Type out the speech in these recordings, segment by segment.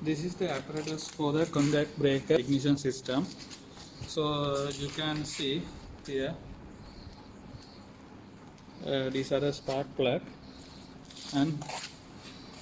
This is the apparatus for the contact breaker ignition system. So you can see here, these are the spark plug, and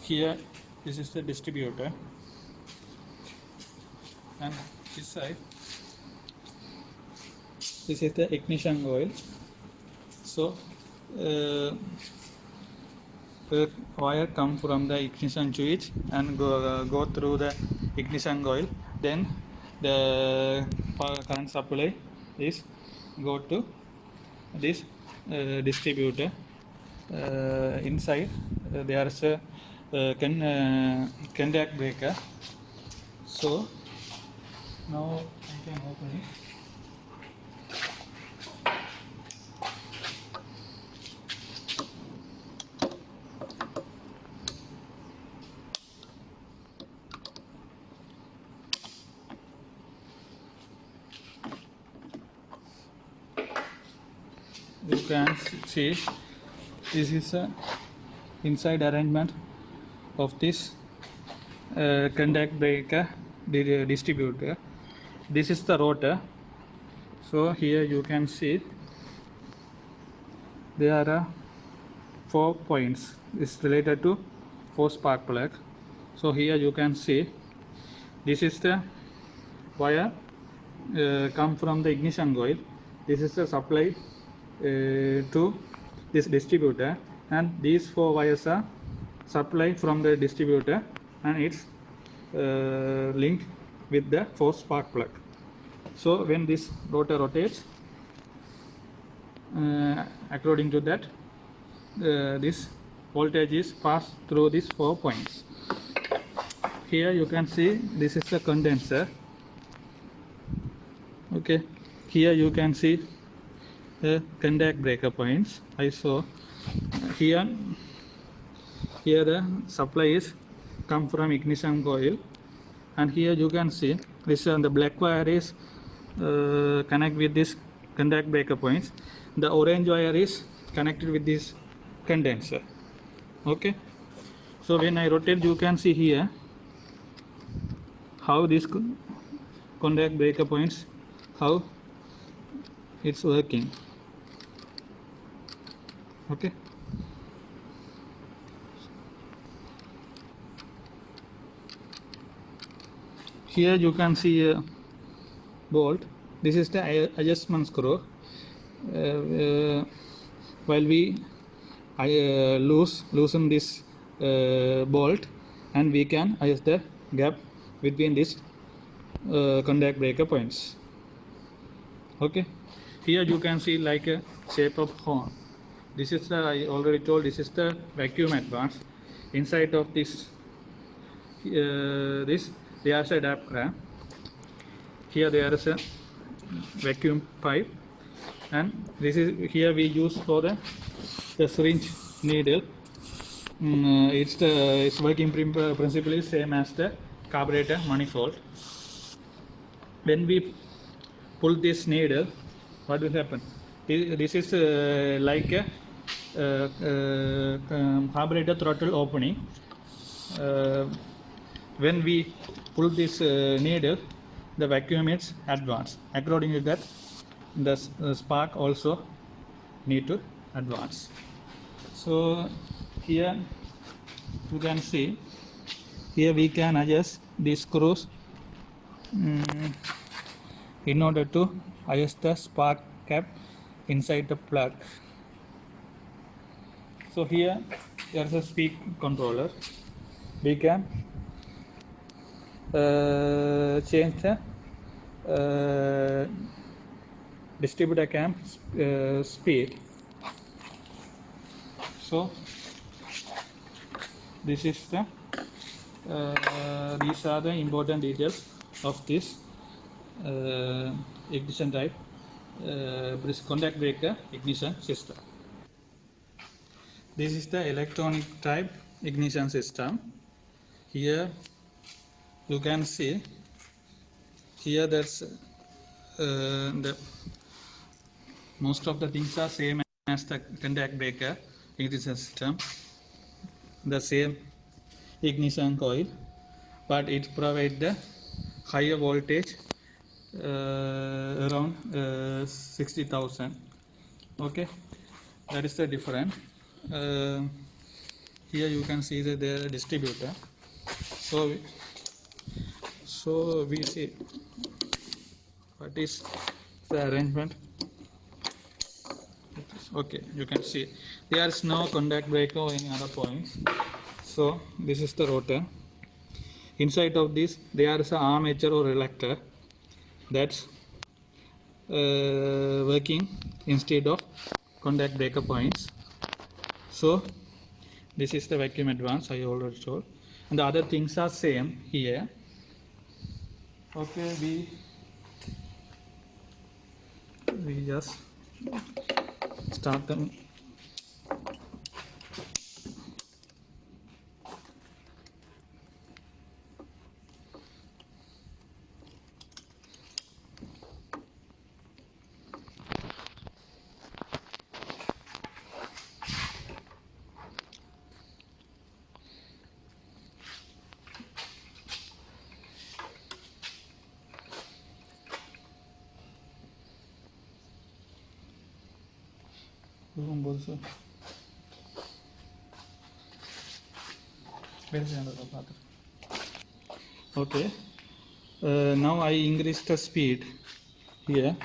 here this is the distributor, and this side this is the ignition coil. So the wire come from the ignition switch and go through the ignition coil. Then the current supply is go to this distributor. Inside there is a contact breaker. So now I can open it. You can see this is a inside arrangement of this contact breaker distributor. This is the rotor. So here you can see there are 4 points. It's related to 4 spark plug. So here you can see this is the wire come from the ignition coil. This is the supply to this distributor, and these 4 wires are supply from the distributor, and it's linked with the 4 spark plug. So when this rotor rotates, according to that, this voltage is passed through these 4 points. Here you can see this is the condenser. Okay, here you can see the contact breaker points. I saw here the supply is come from ignition coil, and here you can see this the black wire is connect with this contact breaker points. The orange wire is connected with this condenser. Okay, so when I rotate, you can see here how this contact breaker points, how it's working. Okay, here you can see a bolt. This is the adjustment screw. While we loosen this bolt, and we can adjust the gap between these contact breaker points. Okay, here you can see like a shape of horn. This is the, I already told, this is the vacuum advance. Inside of this there is a diaphragm. Here there is a vacuum pipe, and this is here we use for the syringe needle. Its working principle is same as the carburetor manifold. When we pull this needle, what will happen? This is like a carburetor throttle opening. When we pull this needle, the vacuum is advanced. According to that, the spark also need to advance. So here you can see, here we can adjust these screws in order to adjust the spark cap inside the plug. So here there is a speed controller. We can change the distributor cam speed. So this is the these are the important details of this ignition type contact breaker ignition system. This is the electronic type ignition system. Here you can see, here there's the most of the things are same as the contact breaker ignition system. The same ignition coil, but it provides the higher voltage around 60,000. Okay, that is the difference. Here you can see that there is a distributor. So we see what is the arrangement. Okay, you can see there is no contact breaker or any other points. So this is the rotor. Inside of this there is an armature or reluctor that's working instead of contact breaker points. So this is the vacuum advance I already told, and the other things are same here. Okay, we just start them. Okay, now I increase the speed here.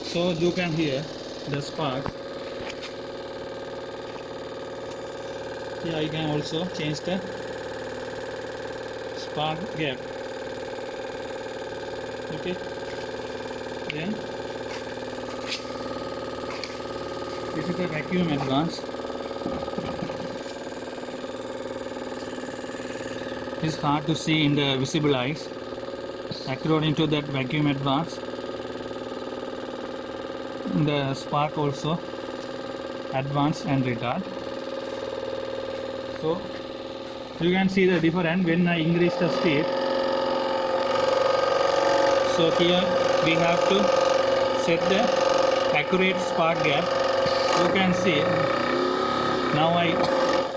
So you can hear the spark. Here I can also change the spark gap. Okay, then this is the vacuum advance. It's hard to see in the visible eyes. According to that vacuum advance, the spark also advance and retard. So you can see the difference when I increase the speed. So here we have to set the accurate spark gap. You can see now I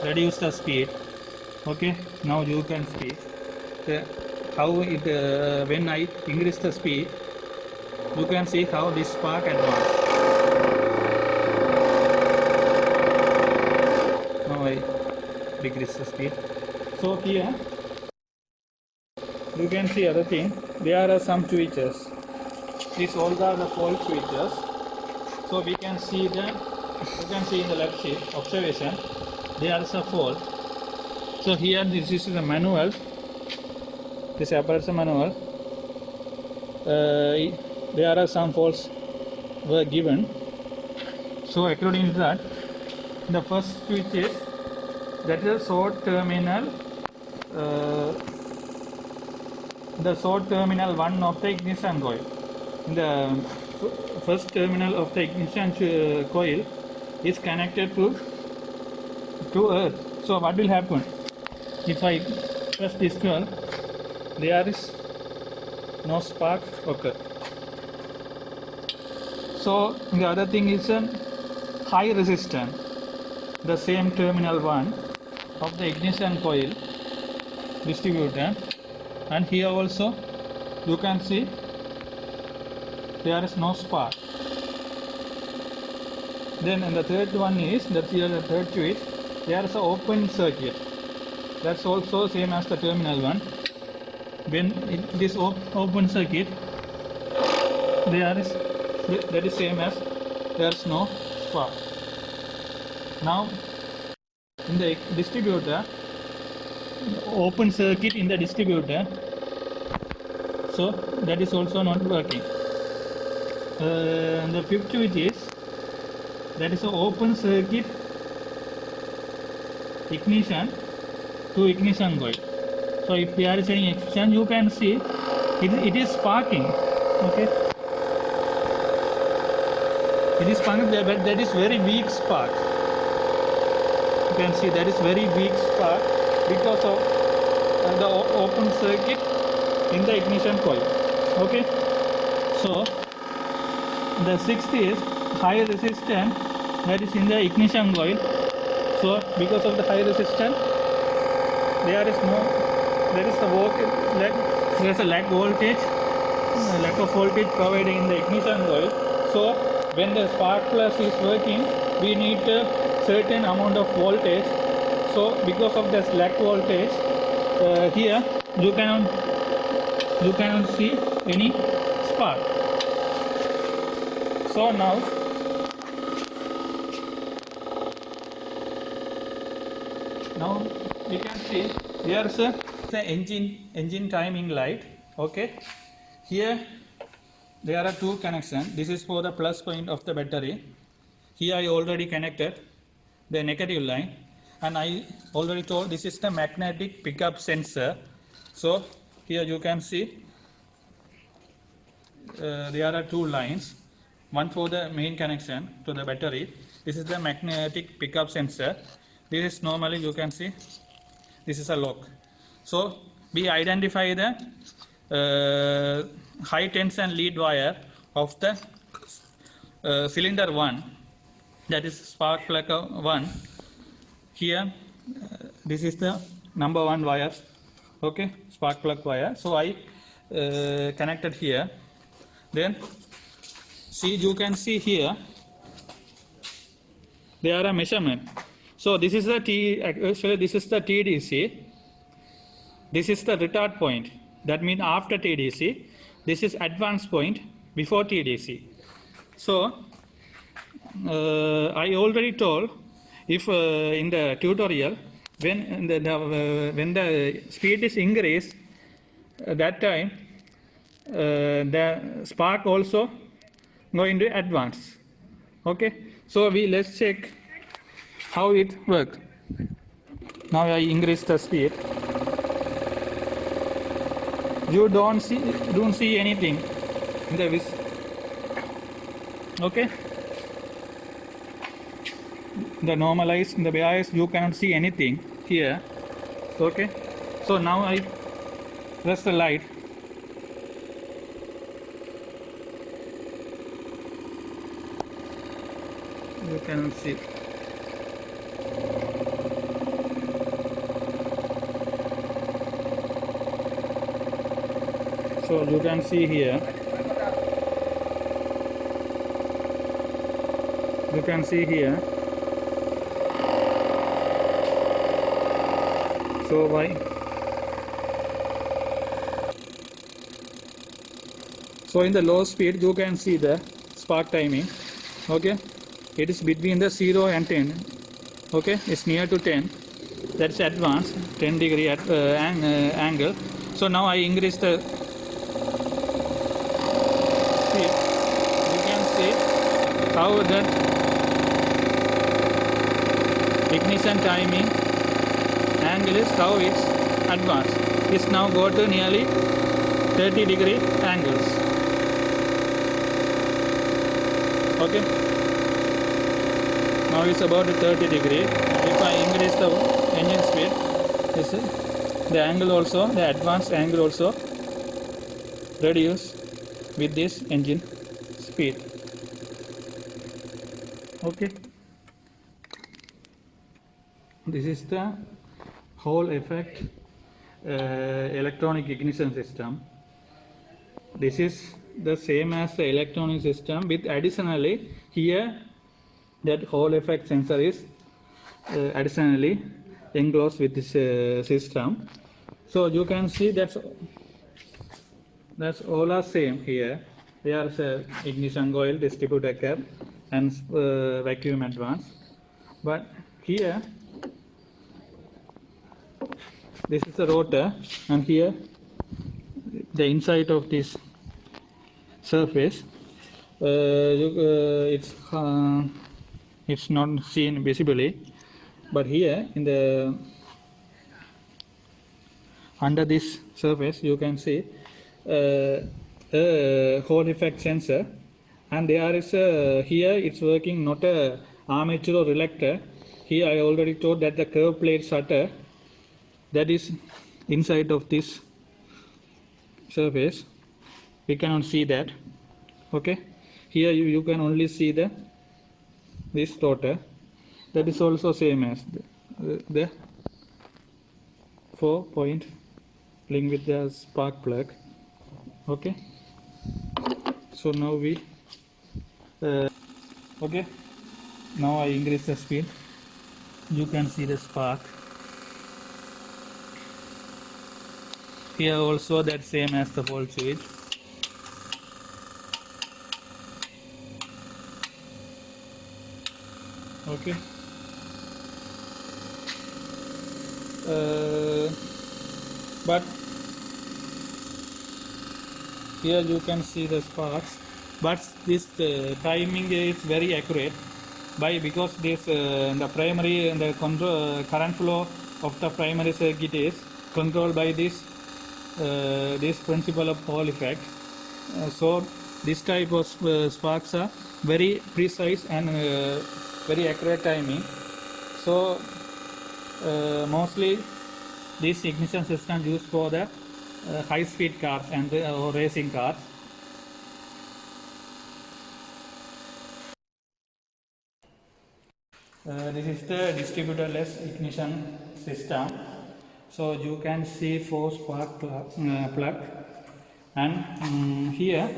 reduce the speed. Okay, now you can see how it when I increase the speed, you can see how this spark advance. Now I decrease the speed. So here you can see other thing. There are some switches. These all are the fault switches. So we can see the, you can see in the left sheet observation there is a fault. So here this is the manual. This apparatus manual. There are some faults were given. So according to that, the first switch is that is a short terminal. The short terminal 1 of the ignition coil. In the first terminal of the ignition coil is connected to earth. So what will happen if I press this 12? There is no spark occur. So the other thing is a high resistance. The same terminal 1 of the ignition coil distributor, and here also you can see there is no spark. Then and the third one is that here the third switch, there is an open circuit. That's also same as the terminal 1. When it is open circuit, that is same as there is no spark. Now in the distributor, open circuit in the distributor, so that is also not working. The fifth switch is that is an open circuit ignition to ignition coil. So if there is any ignition, you can see it is sparking. Okay, it is sparking, but that is very weak spark. You can see that is very weak spark because of the open circuit in the ignition coil. Okay, so the sixth is high resistance that is in the ignition coil. So because of the high resistance, there is a lack voltage, lack of voltage provided in the ignition coil. So when the spark plug is working, we need a certain amount of voltage. So because of this lack voltage, here you cannot see any spark. So now we can see there is the engine timing light. Okay, here there are two connections. This is for the plus point of the battery. Here I already connected the negative line, and I already told this is the magnetic pickup sensor. So here you can see there are two lines, one for the main connection to the battery. This is the magnetic pickup sensor. This is normally, you can see, this is a lock. So we identify the high tension lead wire of the cylinder 1, that is spark plug 1. Here this is the number 1 wire, okay, spark plug wire. So I connected here. Then see, you can see here there are a measurement. So this is the this is the TDC. This is the retard point. That means after TDC. This is advance point before TDC. So I already told, if in the tutorial, when the speed is increased, that time the spark also going to advance. Okay, so let's check how it works. Now I increase the speed. You don't see anything in the okay. The normalized, in the bias, you cannot see anything here. Okay, so now I press the light. You cannot see. So you can see here. You can see here. So why? So in the low speed you can see the spark timing. Okay, it is between the 0 and 10. Okay, it's near to 10. That's advanced 10 degree at angle. So now I increase the speed. You can see how the ignition timing angle is, how it's advanced. It's now go to nearly 30 degree angles. Okay, now it's about 30 degree. If I increase the engine speed, the angle also, the advanced angle also reduce with this engine speed. Okay, this is the Hall effect electronic ignition system. This is the same as the electronic system, with additionally here that Hall effect sensor is additionally enclosed with this system. So you can see that's all are same here. There is a ignition coil, distributor cap, and vacuum advance. But here this is the rotor, and here the inside of this surface, it's not seen visibly, but here in the under this surface you can see a Hall effect sensor, and there is here it's working not a armature or reluctor. Here I already told that the curve plate shutter that is inside of this surface, we cannot see that. Okay, here you can only see this rotor, that is also same as the 4-point link with the spark plug. Okay, so now we okay, now I increase the speed. You can see the spark here also, that same as the volt switch. Okay, but here you can see the sparks, but this timing is very accurate because this the primary and the control current flow of the primary circuit is controlled by this principle of Hall effect. So this type of sparks are very precise and very accurate timing. So mostly this ignition system used for the high speed cars and or racing cars. This is the distributorless ignition system. So you can see 4 spark plug, and here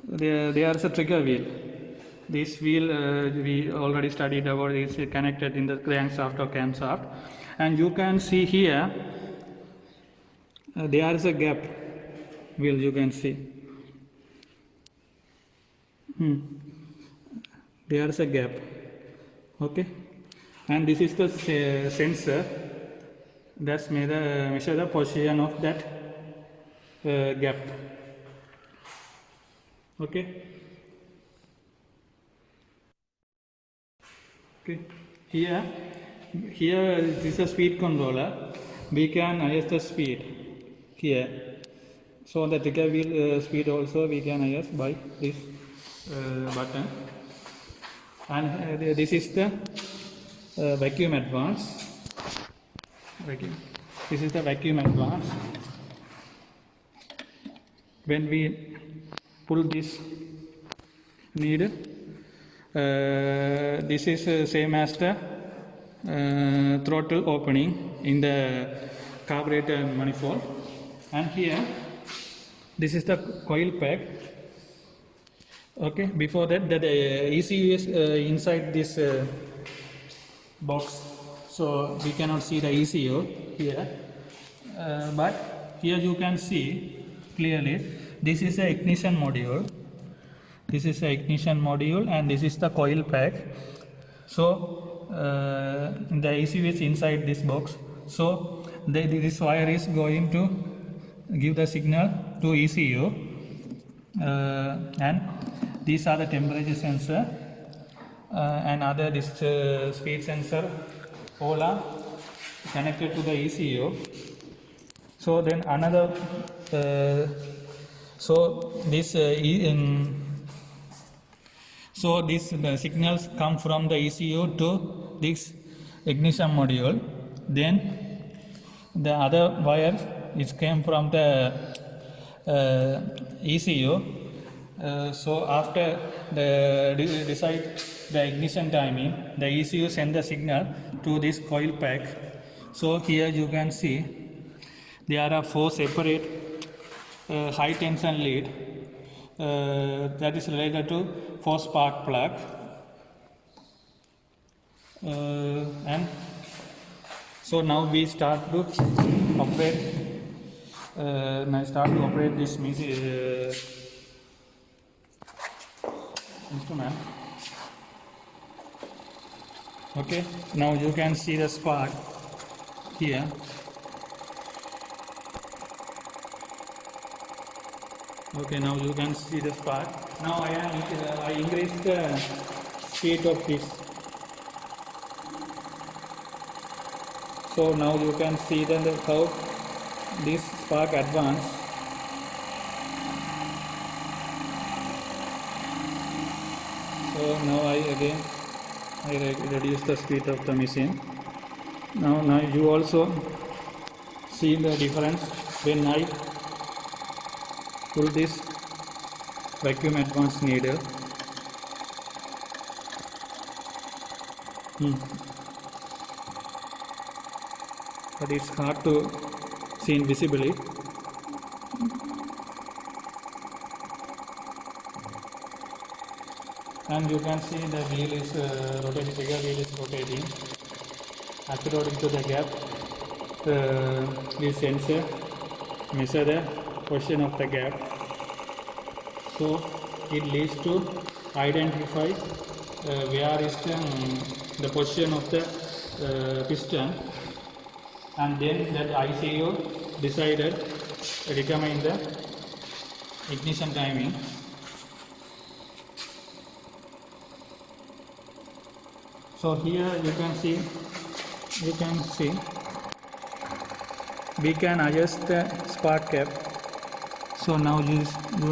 there is a trigger wheel. This wheel we already studied about, is connected in the crankshaft or camshaft, and you can see here there is a gap wheel, you can see. There is a gap. Okay, and this is the sensor that's measure the position of that gap. Okay. Okay. Here this is a speed controller. We can adjust the speed here. So the trigger wheel speed also we can adjust by this button. And this is the vacuum advance. This is the vacuum advance. When we pull this needle, this is same as the throttle opening in the carburetor manifold. And here, this is the coil pack. Okay, before that, ECU is inside this box, so we cannot see the ECU here. But here you can see clearly, this is the ignition module. This is the ignition module, and this is the coil pack. So the ECU is inside this box. So this wire is going to give the signal to ECU, and these are the temperature sensor and other speed sensor. All are connected to the ECU. So then another so these signals come from the ECU to this ignition module. Then the other wire is came from the ECU. So after decide the ignition timing, the ECU send the signal to this coil pack. So here you can see there are 4 separate high tension lead that is related to 4 spark plug, and so now we start to operate. This instrument. Okay, now you can see the spark here. Okay, now you can see the spark. Now I increase the speed of this. So now you can see how this spark advance. So now I reduce the speed of the machine. Now you also see the difference when I pull this vacuum advance needle. but it's hard to see visibly. And you can see the wheel is rotating, trigger wheel is rotating according to the gap. This sensor measure the position of the gap, so it leads to identify where is the position of the piston, and then that ICU determine the ignition timing. So here you can see we can adjust the spark gap. So now you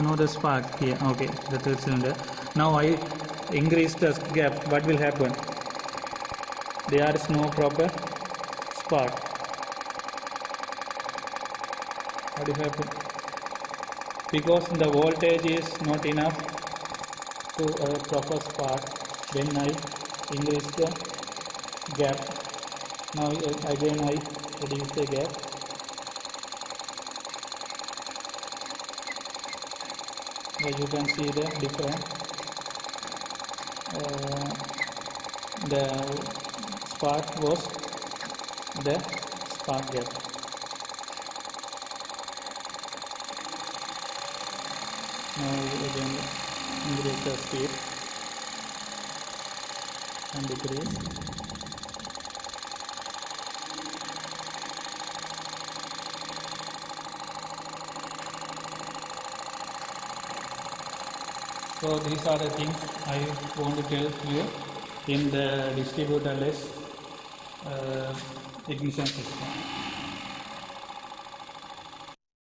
know the spark here. Okay, the third cylinder. Now I increase the gap. What will happen? There is no proper spark. What will happen? Because the voltage is not enough to a proper spark. When I increase the gap, now again I reduce the gap. As you can see the difference. The spark was the spark gap. Now again increase the speed and decrease. So these are the things I want to tell you in the distributorless ignition system.